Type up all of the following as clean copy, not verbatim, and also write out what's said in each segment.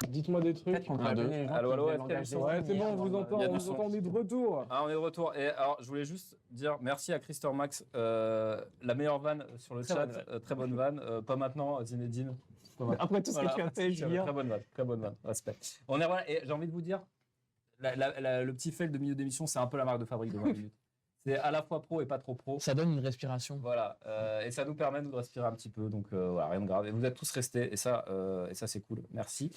Dites-moi des trucs. Peut-être qu'on peut appeler les gens Allô, qui allô, faisaient le est-ce qu'il y a langage du des son Ouais, signes c'est et bon, on vous genre, entend, il y a on du vous son. entend, on est de retour. Ah, on est de retour. Et alors, je voulais juste dire merci à Christor Max. La meilleure vanne sur le Très chat. bonne vanne. Très bonne vanne. Pas maintenant, Zinedine. Pas maintenant. Après tout ce Voilà. que tu as fait, Julien. Très bonne vanne. Très bonne vanne. Respect. On est voilà. Et j'ai envie de vous dire, le petit fail de milieu d'émission, c'est un peu la marque de fabrique de 20 minutes. C'est à la fois pro et pas trop pro. Ça donne une respiration. Voilà, et ça nous permet de respirer un petit peu, donc voilà, rien de grave. Et vous êtes tous restés, et ça c'est cool, merci.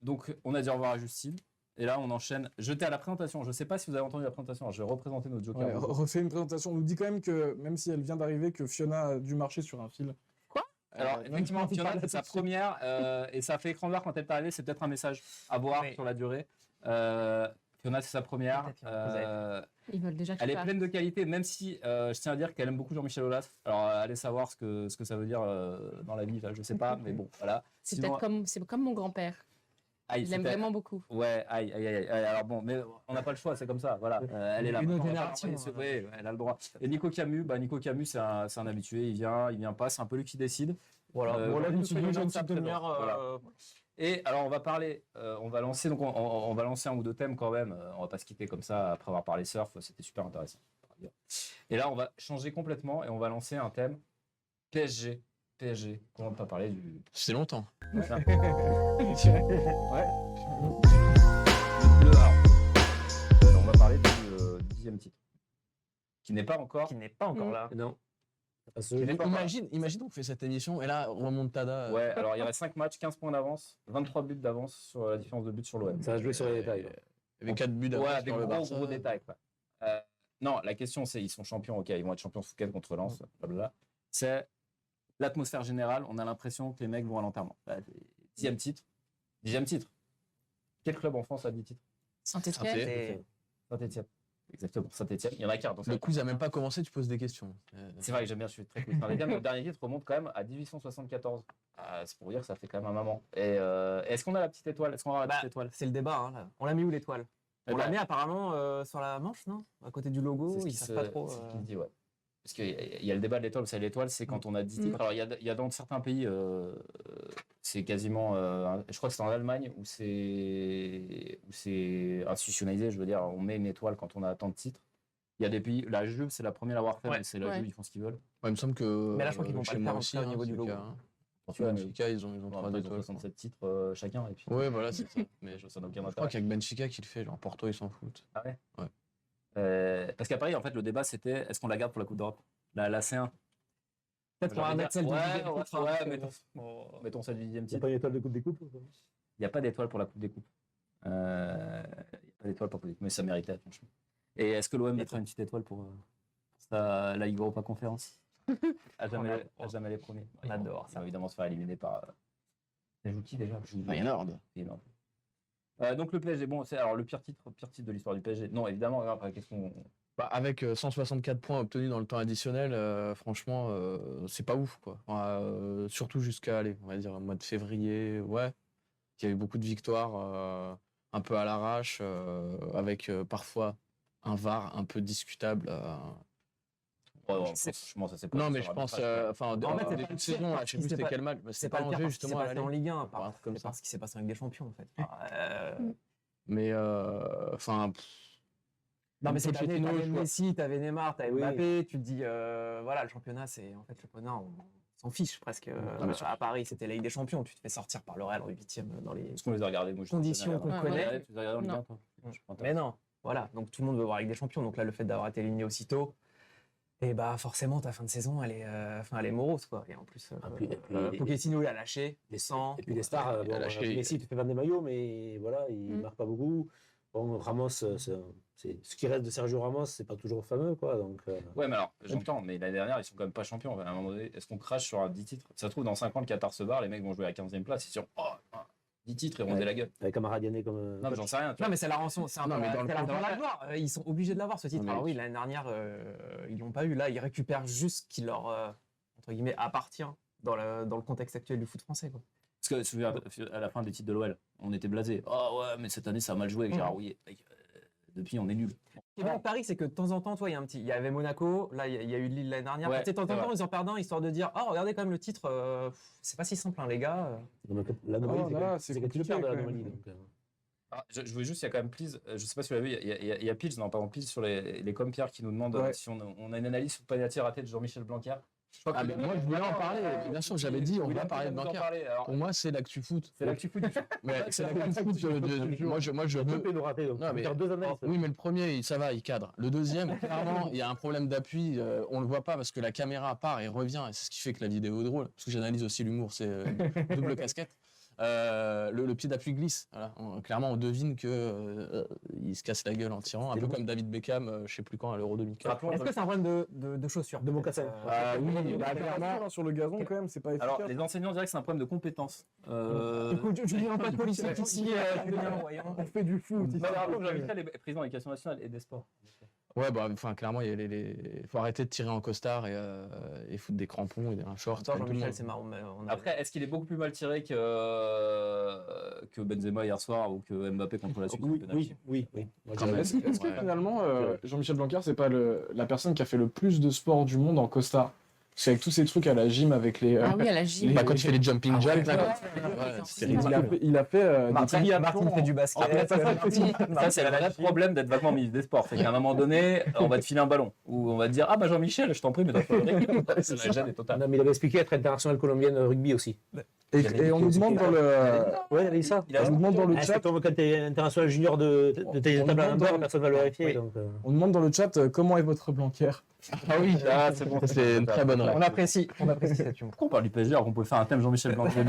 Donc on a dit au revoir à Justine, et là on enchaîne. Jeter à la présentation, je ne sais pas si vous avez entendu la présentation, alors, je vais représenter notre Joker. Ouais, refait une présentation. On nous dit quand même que, même si elle vient d'arriver, que Fiona a dû marcher sur un fil. Quoi Alors effectivement, Fiona c'est sa première, et ça fait écran noir quand elle est arrivée, c'est peut-être un message à voir Oui. sur la durée. Fiona c'est sa première. Ils veulent déjà que Elle tu est parles. pleine de qualité, même si je tiens à dire qu'elle aime beaucoup Jean-Michel Aulas. Alors, allez savoir ce que ça veut dire dans la vie, là, je sais pas, mais bon, voilà. C'est Sinon- peut-être comme mon grand-père. Aïe, Il l'aime c'était- vraiment beaucoup. Ouais, aïe. Alors bon, mais on n'a pas le choix, c'est comme ça, voilà. Elle est là. Une autre On va pas génération, l'envoyer, hein. ouais, elle a le droit. Et Nico Camus, c'est un habitué, il vient pas, c'est un peu lui qui décide. Voilà, Voilà, je me suis dit, j'ai une ça petite demi-heure. voilà. Et alors on va parler, on va lancer un ou deux thèmes quand même. On va pas se quitter comme ça après avoir parlé surf, c'était super intéressant. Et là on va changer complètement et on va lancer un thème PSG. Comment ne pas parler du. C'est longtemps. Enfin, Ouais. on va parler du 10e titre, qui n'est pas encore. Qui n'est pas encore là. Non. Imagine on fait cette émission et là remontada. Ouais, alors il y aurait 5 matchs, 15 points d'avance, 23 buts d'avance sur la différence de buts sur l'OM. Ça va jouer sur les détails. Il y avait 4 buts d'avance Ouais, des sur le gros, Barça. gros détails. Quoi. Non, la question c'est, ils sont champions, ok, ils vont être champions ce week-end contre Lens, blablabla. C'est l'atmosphère générale, on a l'impression que les mecs vont à l'enterrement. 10e titre. Quel club en France a 10 titres? Saint-Étienne. Et- Saint-Étienne. Exactement, Saint-Étienne. Il y en a qu'un. donc Le ça- quiz a même pas commencé, tu poses des questions. C'est vrai que j'aime bien, je suis très cool. Saint-Étienne, le dernier titre remonte quand même à 1874. C'est pour dire que ça fait quand même un moment. Et est-ce qu'on a la petite étoile? Est-ce qu'on va avoir la petite étoile? C'est le débat. Hein, là. On l'a mis où l'étoile? Eh On ben, l'a mis apparemment sur la manche, non? À côté du logo, C'est ce ils qui savent pas trop. c'est ce qui se dit, ouais. Parce qu'il y a le débat de l'étoile. C'est l'étoile, c'est quand on a 10 titres. Alors, il y a dans certains pays, c'est quasiment. Je crois que c'est en Allemagne où c'est institutionnalisé. Je veux dire, on met une étoile quand on a tant de titres. Il y a des pays. La Juve, c'est la première à l'avoir fait, Ouais. mais c'est la Ouais. Juve, ils font ce qu'ils veulent. Ouais, il me semble que. Mais là, je crois qu'ils vont pas chez le moi faire aussi, au niveau c'est du le logo. cas, hein. Portugal, mais- Benfica, ils ont Bon, 3 après, ils ont étoiles. 67 titres chacun. Et puis, Ouais, voilà, c'est ça. Mais ça n'a aucun je crois intérêt. qu'il y a que Benfica qui le fait. Genre Porto, ils s'en foutent. Ah ouais. Ouais. Parce qu'à Paris, en fait, le débat c'était est-ce qu'on la garde pour la Coupe d'Europe, la C1. Peut-être qu'on va mettre celle du Ouais, deuxième ouais, titre, hein, ouais, parce que- mettons celle du 10e Il n'y a titre. pas une étoile de Coupe des Coupes? Il n'y a pas d'étoile pour la Coupe des Coupes. Il n'y a pas d'étoile pour la Coupe des Coupes, mais ça méritait, franchement. Et est-ce que l'OM mettra une petite étoile pour la Ligue Europa Conférence à jamais les premiers. On adore Ils ça. vont évidemment se faire éliminer par. Ça joue qui déjà Feyenoord. C'est énorme. Donc le PSG, bon, c'est alors le pire titre de l'histoire du PSG. Non, évidemment, après, qu'est-ce qu'on. Bah, avec 164 points obtenus dans le temps additionnel, franchement, c'est pas ouf, quoi. Surtout jusqu'à, allez, on va dire, mois de février, ouais. Il y a eu beaucoup de victoires, un peu à l'arrache, avec parfois un VAR un peu discutable. Franchement, ça c'est pas. Non, mais je pense, enfin, En fait, c'est début pas de saison, là, je sais plus c'était quel match. C'est pas le Angers, pire parce qu'il s'est justement, à passé en l'aller. Ligue 1, Ouais, un truc comme c'est ça. parce qu'il s'est passé en Ligue des Champions, en fait. Mais, enfin, Non, mais c'est Pochettino, t'avais je vois. Messi, t'avais Neymar, t'avais Oui. Mbappé, tu te dis, voilà, le championnat, on s'en fiche presque. Non, mais surtout- À Paris, c'était la Ligue des Champions, tu te fais sortir par le Real en 8e dans les. Est-ce qu'on les a regardés, moi, je Conditions sais qu'on pas. connaît. Ouais, tu les as regardés en Ligue Non. 1, toi Je suis pas Mais non, voilà, donc tout le monde veut voir la Ligue des Champions, donc là, le fait d'avoir été éliminé aussitôt, et bah forcément, ta fin de saison, elle est morose, quoi. Et en plus, puis Pochettino, il a lâché, Les- sans. Et puis les stars, il a lâché. Messi, tu fais vendre des maillots, mais voilà, il marque pas beaucoup. Bon, Ramos, c'est ce qui reste de Sergio Ramos, c'est pas toujours fameux, quoi. Donc, Ouais, mais alors, j'entends, mais l'année dernière, ils sont quand même pas champions. À un moment donné, est-ce qu'on crache sur un 10 titres? Ça se trouve, dans 5 ans, le Qatar se barre, les mecs vont jouer à la 15e place, c'est sûr. Oh, 10 titres, ils vont la gueule. avec Amara Diané comme. Non, mais j'en sais rien. Tu Non, vois. mais c'est la rançon, c'est un Non, peu mais dans le c'est la contrat- rançon de l'avoir. Ils sont obligés de l'avoir, ce titre. Non, mais- Alors oui, l'année dernière, ils l'ont pas eu. Là, ils récupèrent juste ce qui leur, entre guillemets, appartient dans le contexte actuel du foot français, quoi. Parce que souviens, à la fin des titres de l'OL, on était blasés. Oh ouais, mais cette année, ça a mal joué avec Gérard Rouillet. Mec, depuis, on est nul. Ce qui est bien avec Paris, c'est que de temps en temps, toi, il y avait Monaco, là, il y a eu Lille l'année dernière. Ouais, Tu sais, de temps en c'est temps, vrai. ils en perdent un, histoire de dire, oh, regardez quand même le titre, c'est pas si simple, hein, les gars. L'anomalie, Oh, là, c'est c'est que tu le compliqué, perds de quand l'anomalie. même. donc, Je voulais juste, il y a quand même Please, je sais pas si vous l'avez vu, il y a Pils, non, pardon, Pils sur les Pierre qui nous demande Ouais. si on a une analyse sur le penalty raté de Jean-Michel Blanquer. Je crois Ah, que- mais moi, je voulais en parler. Bien sûr, j'avais dit, on va parler de Blanquer. Alors, Pour moi, c'est l'actu foot. c'est là que tu fous du Mais c'est l'actu foot. Moi, je il y a veux. deux pénaux ratés, donc Non, tu peux mais- faire deux analyses. Oui, mais le premier, ça va, il cadre. Le deuxième, clairement, il y a un problème d'appui. On le voit pas parce que la caméra part et revient. Et c'est ce qui fait que la vidéo est drôle. Parce que j'analyse aussi l'humour, c'est double casquette. Le pied d'appui glisse. Voilà. Clairement, on devine que il se casse la gueule en tirant, un peu comme David Beckham, je sais plus quand, à l'Euro 2004. Rappelons- Est-ce que c'est un problème de chaussures De peut-être, mocassin. Oui, Bah, clairement. sur le gazon, quand même, c'est pas efficace. Alors, les enseignants diraient que c'est un problème de compétence. Écoute, je dis pas de politique ici, Julien, voyons. On fait du foot. Mais rappelons que Jean-Michel est président de l'éducation nationale et des sports. Ouais, bah, enfin, clairement, il faut arrêter de tirer en costard et foutre des crampons et un short. Attends, comme tout le Jean-Michel, monde. c'est marrant. Mais Après, est-ce qu'il est beaucoup plus mal tiré que Benzema hier soir ou que Mbappé contre la Suisse au penalty Oui. Moi, Quand je même. dirais- Est-ce que Ouais. finalement, Jean-Michel Blanquer, c'est pas la personne qui a fait le plus de sport du monde en costard? Parce qu'avec tous ces trucs à la gym, avec les. Ah oui, à la gym. Bah, quand tu fais les jumping jacks, là, ouais, c'est il a ridicule. fait, il a fait des Martin triathlons fait du basket. Ça, c'est le vrai problème d'être vaguement ministre des Sports. C'est qu'à un moment donné, on va te filer un ballon. Ou on va te dire, ah bah Jean-Michel, je t'en prie, mais dans le c'est la gêne est totale. Non, mais il avait expliqué être international colombienne de rugby aussi. Et on nous demande dans le. Ouais, il a dit ça. Il a On nous demande dans le Ah, chat. ça tombe quand t'es international junior de tes on tables à demande l'endroit, dans- personne va le vérifier. Oui. Donc, On demande dans le chat comment est votre Blanquer. Ah oui, Ah, c'est bon, c'est une très bonne On règle. apprécie cet humour. Pourquoi on parle du PSG alors qu'on pouvait faire un thème Jean-Michel Blanquer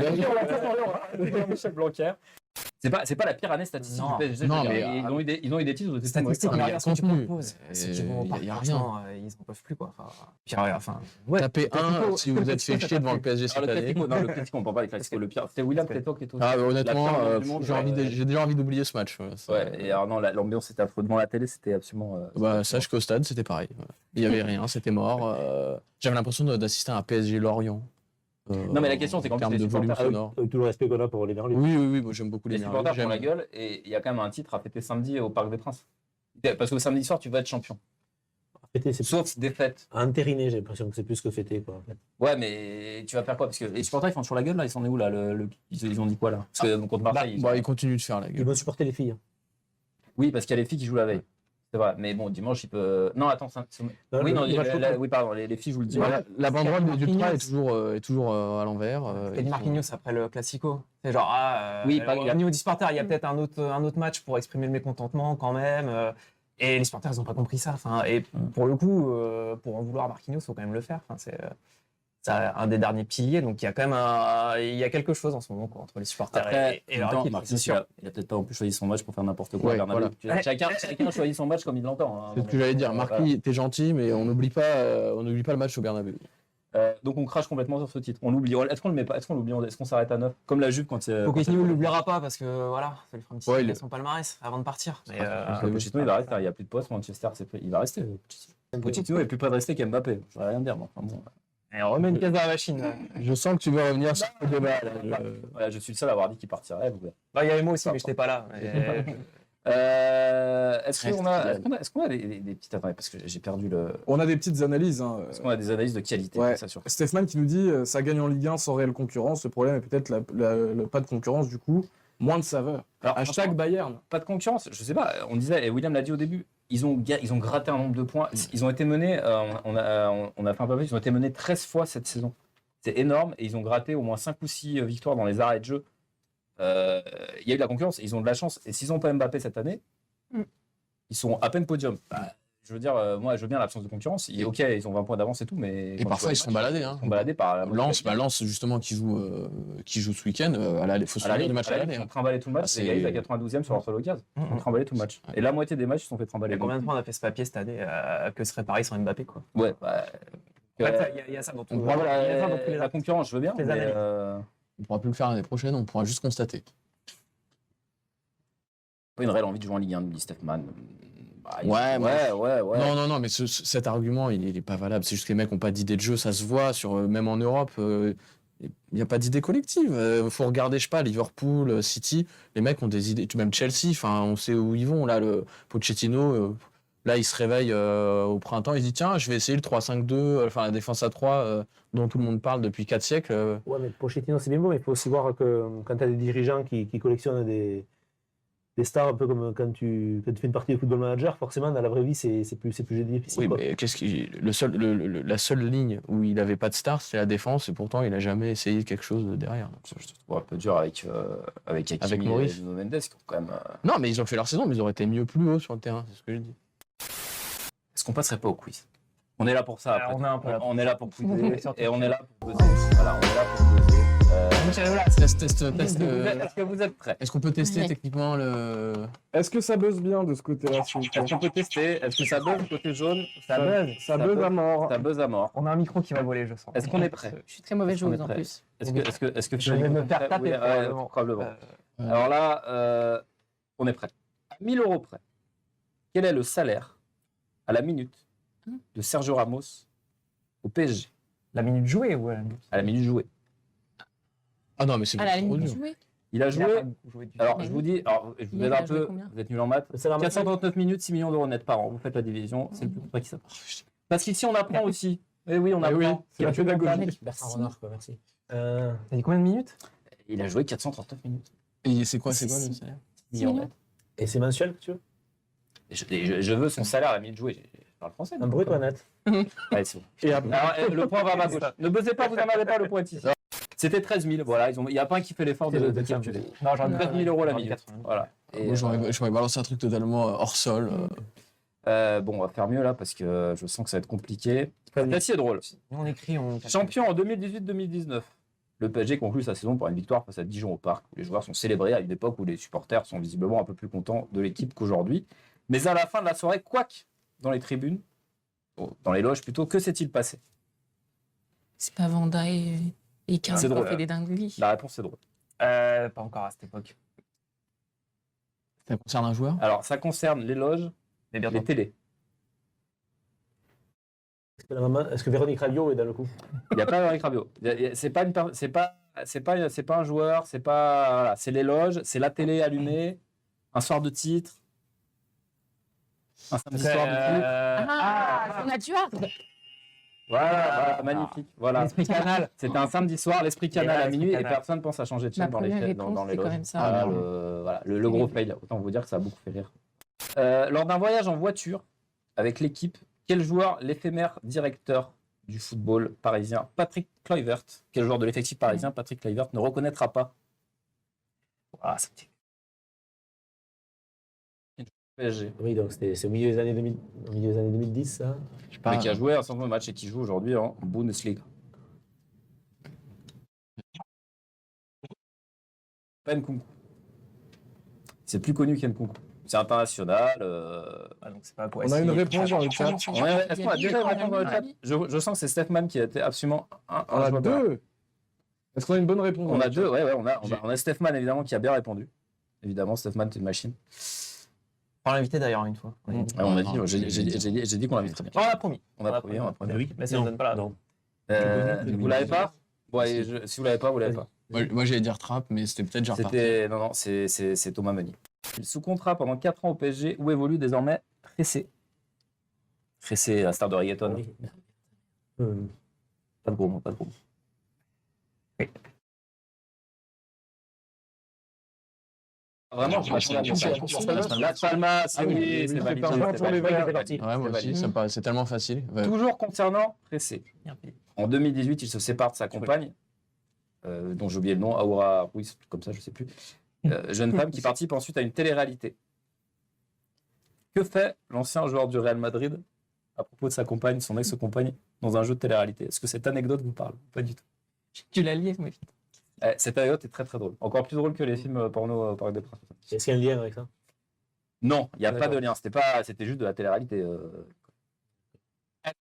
Jean-Michel Blanquer. C'est pas la pire année statistique Non. du PSG. Non, je veux mais, dire, ils ont eu des titres de Statistiques, mais il y a regarde ce que tu contenu. proposes. Et Ceux qui vont au il y a parc, rien. franchement, ils en peuvent plus, quoi. Enfin, Tapez un si vous êtes fait chier devant le PSG Alors, cette le année. Classico, non, le Classico, on parle pas des Classicos. Le pire, c'était William Cléto qui était au Ah, La honnêtement, pire ambiance du monde, j'ai déjà envie d'oublier ce match. Voilà, ça- Ouais, et alors non, l'ambiance était affreuse. Devant la télé, c'était absolument. Bah, sache qu'au stade, c'était pareil. Voilà. Il y avait rien, c'était mort. J'avais l'impression d'assister à un PSG Lorient. Non, mais la question, c'est qu'en en termes plus, de les volume supporters- sonore. avec tout le respect qu'on a pour les Merlus. Oui, moi j'aime beaucoup Les les supporters Merlus. font la gueule et il y a quand même un titre à fêter samedi au Parc des Princes. Parce que samedi soir, tu vas être champion. Fêter, c'est Sauf défaite. entériné, j'ai l'impression que c'est plus que fêter. Quoi, en fait. Ouais, mais tu vas faire quoi? Parce que les supporters, ils font sur la gueule là. Ils sont où là? Ils ont dit quoi là? Parce que contre Marseille. Bah, ils continuent de faire la Ils gueule. vont supporter les filles. Oui, parce qu'il y a les filles qui jouent la veille. C'est vrai. Mais bon, dimanche, il peut. Non, attends. Oui, non, le match contre- oui, pardon. Les filles jouent le dimanche. Voilà, la banderole Marquinhos. d'Ultra est toujours à l'envers. c'était dit Marquinhos après le Classico. C'est genre, Oui, au niveau du supporter, il y a peut-être un autre match pour exprimer le mécontentement quand même. Et les supporters, ils n'ont pas compris ça. Enfin, et pour le coup, pour en vouloir à Marquinhos, il faut quand même le faire. Enfin, c'est un des derniers piliers. Donc il y a quand même il y a quelque chose en ce moment quoi, entre les supporters Après, et leur équipe, Marquinhos, c'est sûr. il a peut-être pas en plus choisi son match pour faire n'importe quoi. Ouais, Bernabéu. voilà. Chacun choisit son match comme il l'entend. Hein. C'est ce que j'allais dire. Marquis, t'es gentil, mais on n'oublie pas le match au Bernabéu. Donc on crache complètement sur ce titre. On l'oublie. Est-ce qu'on le met pas? Est-ce qu'on l'oublie? Est-ce qu'on s'arrête à 9? Comme la Juve quand il. Pochettino ne l'oubliera pas parce que voilà, ça lui fera une petite Ouais, idée de son palmarès avant de partir. Mais, Pochettino, il va rester. Il n'y a plus de poste. Manchester, il va rester. Pochettino est plus près de rester qu'Mbappé. Je ne vais rien dire. Mais enfin, bon. et on remet une pièce dans la machine. Là. Je sens que tu veux revenir sur ce débat. Là. Voilà, je suis le seul à avoir dit qu'il partirait. Vous verrez. Bah, il y avait moi aussi, mais je n'étais pas là. Est-ce qu'on a des petites. Attendez, parce que j'ai perdu le. On a des petites analyses. Hein. Est-ce qu'on a des analyses de qualité? Ouais. Ça, sur... Stéphane qui nous dit ça gagne en Ligue 1 sans réelle concurrence. Le problème est peut-être le pas de concurrence, du coup, moins de saveur. Alors, Hashtag franchement, Bayern. pas de concurrence, je sais pas. On disait, et William l'a dit au début, ils ont gratté un nombre de points. Ils ont été menés, on a fait un peu plus, ils ont été menés 13 fois cette saison. C'est énorme et ils ont gratté au moins 5 ou 6 victoires dans les arrêts de jeu. Il y a eu de la concurrence, ils ont de la chance. Et s'ils n'ont pas Mbappé cette année, ils sont à peine podium. Bah, je veux dire, moi je veux bien l'absence de concurrence. Ok, ils ont 20 points d'avance et tout, mais. Et parfois, ils sont baladés. Hein. Ils sont baladés par. Lens, justement, qui joue ce week-end. Il faut se souvenir du match à l'année. Ils ont trimballé tout le match. Ah, C'est égalisé à 92e sur leur seul occasion. Ils ont trimballé tout le match. Et la moitié des matchs, ils sont fait Il y trimballer. a combien de fois on a fait ce papier cette année que serait Paris sans Mbappé quoi. Ouais, bah. Il y a ça dans tout On pourra la concurrence, je veux bien. les mais, analyses. On ne pourra plus le faire l'année prochaine, on pourra juste constater. Pas une réelle envie de jouer en Ligue 1, dit Stefman. Bah, Ouais. ouais. Non, mais cet argument, il est pas valable. C'est juste que les mecs n'ont pas d'idée de jeu, ça se voit. Même en Europe, il n'y a pas d'idée collective. Il faut regarder, je sais pas, Liverpool, City. Les mecs ont des idées, même Chelsea, on sait où ils vont. Là, le Pochettino, Là, il se réveille au printemps, il se dit tiens, je vais essayer le 3-5-2, enfin la défense à 3 dont tout le monde parle depuis 4 siècles. Ouais, mais Pochettino, c'est bien beau, mais il faut aussi voir que quand tu as des dirigeants qui collectionnent des stars, un peu comme quand tu fais une partie de Football Manager, forcément, dans la vraie vie, c'est plus difficile. Oui, quoi. mais la seule ligne où il n'avait pas de star, c'est la défense, et pourtant il n'a jamais essayé quelque chose derrière. Je trouve un peu dur avec Hakimi Avec Maurice. et Nuno Mendes, qui ont quand même. Non, mais ils ont fait leur saison, mais ils auraient été mieux plus haut sur le terrain, c'est ce que je dis. Est-ce qu'on passerait pas au quiz? On est là pour ça. Alors, après. on est un peu là pour On est là pour quizer Surtout et on est là pour buzzer. Voilà, on est là pour buzzer. Test. Est-ce que vous êtes prêts? Est-ce qu'on peut tester Ouais. techniquement le. Est-ce que ça buzz bien de ce côté-là, s'il vous plaît? Est-ce qu'on peut tester? Est-ce que ça buzz côté jaune? Ça buzz. Ça buzz à mort. Ça buzz à mort. On a un micro qui va voler, je sens. Est-ce qu'on est prêt? Je suis très mauvaise Est-ce qu'on joueuse est en prêt plus. Est-ce que Je vais me faire taper, Oui, ouais, probablement. probablement. Alors là, on est prêt. À 1000 € près, quel est le salaire à la minute de Sergio Ramos au PSG? La minute jouée ou à la minute À la minute jouée. Ah non, mais c'est À la trop limite, dur. jouer. Il a Il a joué. pas beaucoup joué du Alors, Mais je oui. vous dis, alors, je vous Il aide a un joué peu. combien Vous êtes nul en maths. C'est la 439 minutes, 6 millions d'euros net par an. Vous faites la division, c'est le plus contrat qui s'approche. Parce qu'ici, on apprend aussi. Eh oui, on Eh oui, apprend. c'est la pédagogie. Bertrand Renard, quoi, merci. T'as dit combien de minutes? Il a joué 439 minutes. Et c'est quoi le Si. salaire? Millions millions. net. Et c'est mensuel, tu veux? Je veux son salaire à la minute jouée. Je parle français. Un non brut ou un net? Allez, c'est bon. Et après, Alors, le point va à ma gauche. Ne buzzez pas, vous n'en pas, le point est ici. C'était 13 000, voilà. Il n'y a pas un qui fait l'effort de calculer. Non, j'en ai 13 000 € la minute. Voilà. Et, Moi, j'aurais balancé un truc totalement hors sol. bon, on va faire mieux là parce que je sens que ça va être compliqué. Celle-ci est drôle. Nous, on écrit, on. Champion en 2018-2019. Le PSG conclut sa saison par une victoire face à Dijon au Parc, où les joueurs sont célébrés à une époque où les supporters sont visiblement un peu plus contents de l'équipe qu'aujourd'hui. Mais à la fin de la soirée, couac dans les tribunes, dans les loges plutôt, que s'est-il passé? C'est pas Vanda et Karl C'est qui ont drôle. fait des dingueries. La réponse est drôle. Pas encore à cette époque. Ça concerne un joueur? Alors, ça concerne les loges, Mais les bientôt. télés. Est-ce que Véronique Rabiot est dans le coup? Il n'y a pas Eric Rabiot. C'est pas un joueur, c'est pas voilà, c'est les loges, c'est la télé allumée, un soir de titre, un samedi soir de titre. Ah, on a du Havre. Voilà, magnifique. Voilà. L'esprit canal. C'était un samedi soir, l'esprit canal à l'esprit minuit, et canal. personne pense à changer de Ma chaîne dans les première dans réponse, les c'est quand loges. même ça. Ah, voilà, le gros fail. Autant vous dire que ça a beaucoup fait rire. Lors d'un voyage en voiture avec l'équipe, quel joueur, l'éphémère directeur du football parisien, Patrick Kluivert, quel joueur de l'effectif parisien, Patrick Kluivert, ne reconnaîtra pas? Voilà, c'est PSG. Oui, donc c'est au milieu des années 2000, au milieu des années 2010, ça. Je sais pas. Mais qui a joué un certain nombre de matchs et qui joue aujourd'hui en Bundesliga. Pas Nkunku. C'est plus connu qu'Nkunku. C'est international. Ah, donc c'est pas pour on a essayer une de réponse dans le chat. Est-ce qu'on a déjà une réponse dans le chat? Je sens que c'est Stefman qui a été absolument On a injouable. deux. Est-ce qu'on a une bonne réponse? On dans a le deux, chat ouais, on a Stefman évidemment qui a bien répondu. Évidemment, Stefman, c'est une machine. On l'a invité d'ailleurs une fois. Ouais, on a dit, j'ai dit qu'on l'inviterait bien. On l'a promis. On a promis, on a promis. Oui, mais ça ne donne pas la Non. Vous l'avez pas? Ouais, si vous l'avez pas, vous l'avez pas. Moi, j'allais dire Trapp, mais c'était peut-être déjà reparti. Non, c'est Thomas Meunier. Sous contrat pendant 4 ans au PSG, où évolue désormais Tressé. Tressé, la star de reggaeton. Oui. Pas de gros mots, pas de gros mots. Vraiment, je m'attendais à ça. Las Palmas, Ah oui, oui, oui, c'est c'est validé. parti c'est pour les validé. Verts. C'est parti. Ouais, moi C'est aussi, validé. ça me paraissait tellement facile. Ouais. Toujours concernant Tressé. En 2018, il se sépare de sa compagne, dont j'ai oublié le nom, Aura Ruiz, comme ça, je ne sais plus. Jeune femme qui participe ensuite à une télé-réalité. Que fait l'ancien joueur du Real Madrid à propos de sa compagne, son ex-compagne, dans un jeu de télé-réalité? Est-ce que cette anecdote vous parle? Pas du tout. Tu l'as lié, mais Cette anecdote est très très drôle. Encore plus drôle que les films porno au Parc des Princes. Est-ce qu'il y a un lien avec ça? Non, il n'y a pas D'accord. de lien. C'était juste de la télé-réalité.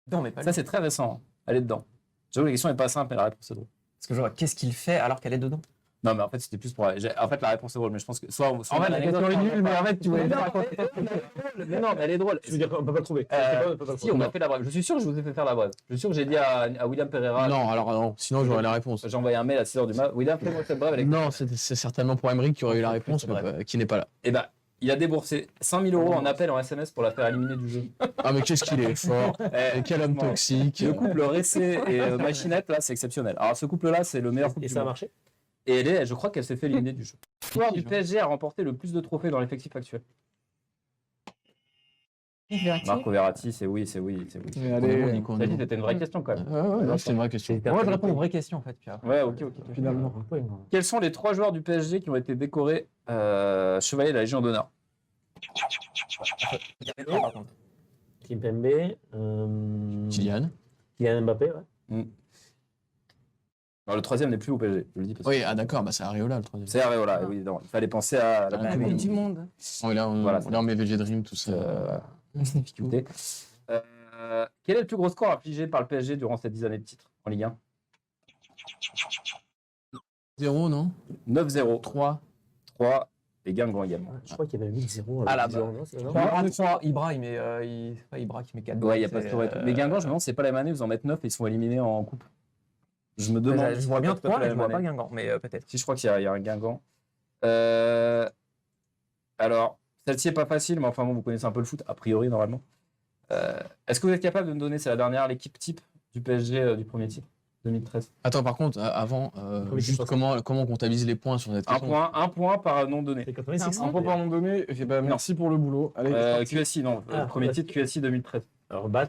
non, mais pas Ça, c'est très récent. Hein. Elle est dedans. J'avoue, la question n'est pas simple, mais la réponse est drôle. Parce que je vois, qu'est-ce qu'il fait alors qu'elle est dedans? Non, mais en fait, c'était plus pour. En fait, la réponse est drôle, mais je pense que. Soit En fait, la question est nulle, mais en fait, tu voulais Non, raconter. mais non, mais elle est drôle. Je veux dire qu'on peut pas le trouver. On peut pas le Si, on trouver. a fait la brève. Je suis sûr que je vous ai fait faire la brève. Je suis sûr que j'ai dit à William Pereira. Non, alors non, sinon j'aurais la réponse. J'ai envoyé un mail à 6h du mat. William, fais-moi cette brève. Elle est- Non, c'est certainement pour Emery qui aurait eu la réponse, C'est vrai. mais qui n'est pas là. Eh ben, il a déboursé 5 000 € en appel en SMS pour la faire éliminer du jeu. Ah, mais qu'est-ce qu'il est fort. Et quel homme franchement, toxique. Le couple Ressé et Machinette, là, c'est exceptionnel. Alors, ce couple-là, c'est le meilleur couple Et du ça a monde. marché. Et je crois qu'elle s'est fait éliminer du jeu. Le joueur du PSG a remporté le plus de trophées dans l'effectif actuel. Marco Verratti, c'est oui. Mais allez, Nico, Ça dit, non. c'était une vraie question quand même. Ouais, c'était une vraie question. Moi, je réponds aux vraies questions en fait. Puis après. Ouais, ok. finalement. Quels sont les 3 joueurs du PSG qui ont été décorés chevalier de la Légion d'honneur? Par contre. Kimpembe, Kylian. Kylian Mbappé, ouais. Alors, le 3e n'est plus au PSG, je le dis parce que Oui, ah d'accord, bah c'est Areola le troisième. c'est Areola, oui, non, il fallait penser à la Ah, La oui. Coupe du Monde. Oh, là, Voilà, on met VG Dream, tout ça. difficulté. Quel est le plus gros score affligé par le PSG durant ces 10 années de titre en Ligue 1? 0, non 9-0, 3. 3 et Guingamp également. Je crois qu'il y avait 1000-0. Ah, là-bas. 10-0, non, c'est non Ibra, il met. C'est pas Ibra qui met 4 Ouais, il n'y a pas de tour et tout. Mais Guingamp, je me demande, c'est pas la même année, ils en mettent 9 et ils sont éliminés en coupe. Je me demande. Je vois bien C'est peut-être 3, mais la je même vois pas année. Guingamp, mais peut-être. Si, je crois qu'il y a un Guingamp. Alors, celle-ci est pas facile, mais enfin bon, vous connaissez un peu le foot, a priori, normalement. Est-ce que vous êtes capable de me donner, c'est la dernière, l'équipe type du PSG du premier titre 2013? Attends, par contre, avant, juste comment on comptabilise les points sur cette question? Un point par nom donné. C'est 86. Un point par nom donné. Eh ben, merci pour le boulot. Allez, c'est parti. QSI, non. Premier titre, QSI 2013. Alors, Bats,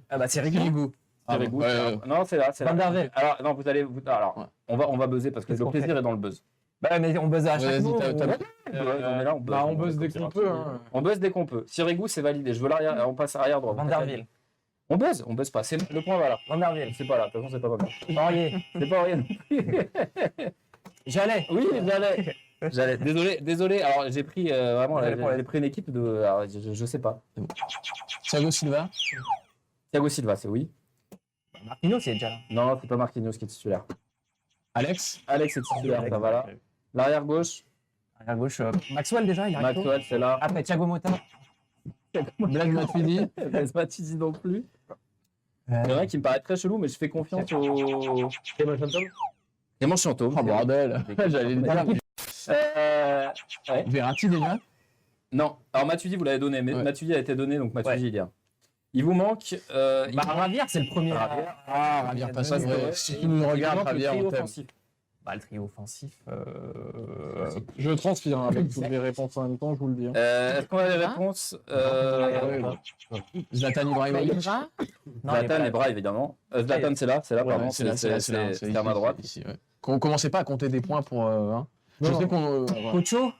Ah bah c'est Rigou. Ah, Thierry bon, Goud, ouais, non, c'est là. Van der Vel. Alors, non, vous allez. Alors, Ouais. on va buzzer parce que Qu'est-ce le qu'on plaisir fait est dans le buzz. Bah mais on buzz à chaque Vas-y, mot. t'as- ou- t'as- Non, mais là, on buzz. Bah, on buzz dès qu'on peut. Hein. On buzz dès qu'on peut. Thierry Goud, c'est validé. Je veux l'arrière. On passe arrière droit. Van der Vel. On buzz pas. C'est le point va là. Van der Vel. C'est pas là. De toute façon, c'est pas Van der Vel. Aurier. C'est pas rien. J'allais. Oui, j'allais. Désolé. Alors, j'ai pris vraiment. J'ai pris une équipe de. Alors, je sais pas. Thiago Silva. Thiago Silva, c'est oui. Marquinhos, c'est déjà là. Non, c'est pas Marquinhos qui est titulaire. Alex. Alex est titulaire, ça va là. L'arrière gauche, À gauche, Maxwell déjà, il arrive. Maxwell, c'est là. Après Thiago Motta. Blaise Matuidi. C'est pas Tizi non plus. Il y en a un qui me paraît très chelou, mais je fais confiance au. Clément Chantôme. Clément Chantôme. Oh bordel. J'allais le dire. Ouais. Verratti déjà. Non, alors Matuidi, vous l'avez donné, mais Ouais. Matuidi a été donné, donc Matuidi, il y a. Il vous manque. Bah Ravière, c'est le premier. Ravière. Ah, Ravière pas ça. Ouais. Si tu nous regardes, il vous manque le Ravière, trio on t'aime. offensif. Bah le trio offensif. Je transfère hein, avec toutes les réponses en même temps, je vous le dis. Hein. Est-ce qu'on a les Ah. réponses Ouais, Zlatan Ibrahimovic. Ibra. Zlatan et Bra, évidemment. Zlatan, c'est là, pardon, c'est là, c'est à ma droite. Ici, ouais. Commencez pas à compter des points pour. Hein. Je Non, sais qu'on. voilà. Pocho.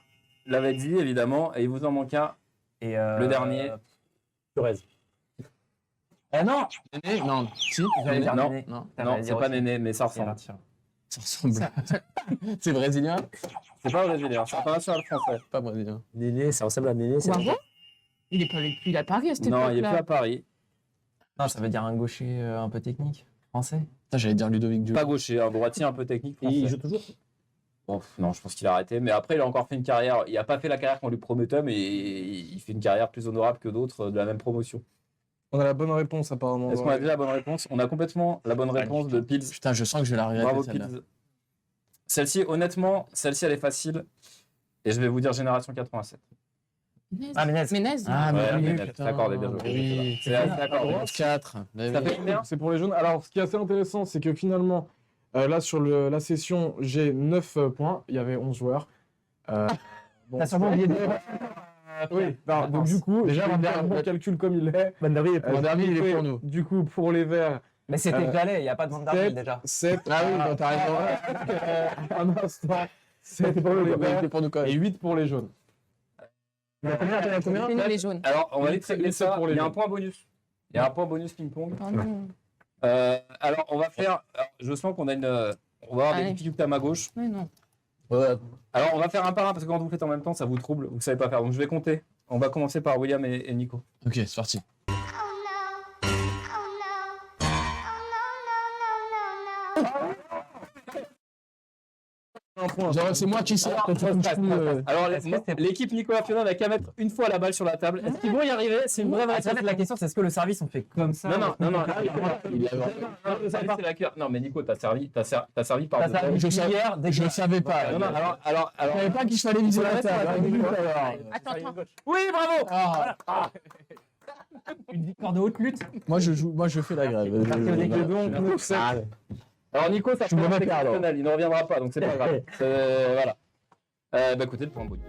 L'avait dit, évidemment, et il vous en manque un. Et Le dernier. Suarez. Non. Néné. Non. Si. J'allais dire Non. Néné. Non. Non, c'est pas Néné, mais ça ressemble. Verratti. Ça ressemble. C'est brésilien. C'est pas brésilien, c'est international français. Pas brésilien. Néné, ça ressemble à Néné. c'est- Poirot. Il est pas plus à Paris à cette Non, il est plus à époque-là. Paris. Non, ça veut dire un gaucher un peu technique. Français. Putain, j'allais dire Ludovic Dieu. Pas gaucher, un droitier un peu technique Et il français. joue toujours. Bon, non, je pense qu'il a arrêté. Mais après, il a encore fait une carrière. Il n'a pas fait la carrière qu'on lui promettait, mais il fait une carrière plus honorable que d'autres de la même promotion. On a la bonne réponse apparemment. Est-ce qu'on a déjà la bonne réponse? On a complètement la bonne réponse de Pils. Putain, je sens que je vais la regretter Bravo, celle-là. Pils. Celle-ci, honnêtement, celle-ci, elle est facile. Et je vais vous dire Génération 87. Ménez. Ah, Ménez. Ménez. Ah, mais Ouais, oui, mais putain. c'est accordé, bien joué. Oui. C'est accordé. 4. Ça fait combien? C'est pour les jeunes. Alors, ce qui est assez intéressant, c'est que finalement, là, sur la session, j'ai 9 points. Il y avait 11 joueurs. Bon, T'as sûrement oublié de. oui, non, donc du coup, Déjà, déjà, Van der- un bon calcul comme il est. Van der Vel est pour Van der Vel, il est Oui, pour nous. Du coup, pour les verts, Mais c'était Euh, Calais, il n'y a pas de Van der Vel sept. déjà. 7. Ah oui, bah, t'as raison. Un instant. 7 pour les verts C'est pour nous quand et même. 8 pour les jaunes. Ménez les jaunes. Alors, on va vite régler c'est ça. pour les Il y a un jeunes. point bonus. Il y a un point bonus ping-pong. Oh non. Alors, on va faire. Alors, je sens qu'on a une. On va avoir des Allez. difficultés à ma gauche. Mais non. Alors, on va faire un par un parce que quand vous faites en même temps, ça vous trouble. Vous savez pas faire. Donc, je vais compter. On va commencer par William et Nico. Ok, c'est parti. Non, un point. Genre, c'est moi qui sais. Alors, quand tu touches tout, Alors, Est-ce que c'est- l'équipe Nicolas Fiona n'a qu'à mettre une fois la balle sur la table. Est-ce qu'ils vont y arriver? C'est une vraie Ah, ça, la question, c'est est-ce que le service on fait comme ça? Non, là, il a- le service, c'est la cure. Non, mais Nico, t'as servi par Ça, ça, Je savais- hier, dès que- Je savais pas. Non, alors. Je savais pas qu'il fallait viser la table. Attends. Oui, bravo! Ah. Une victoire de haute lutte. Moi, je fais la grève. Alors, Nico, ça Je me fait un rappelle, alors. exceptionnel. Il ne reviendra pas, donc c'est pas grave. Voilà. Bah, écoutez, le point brut.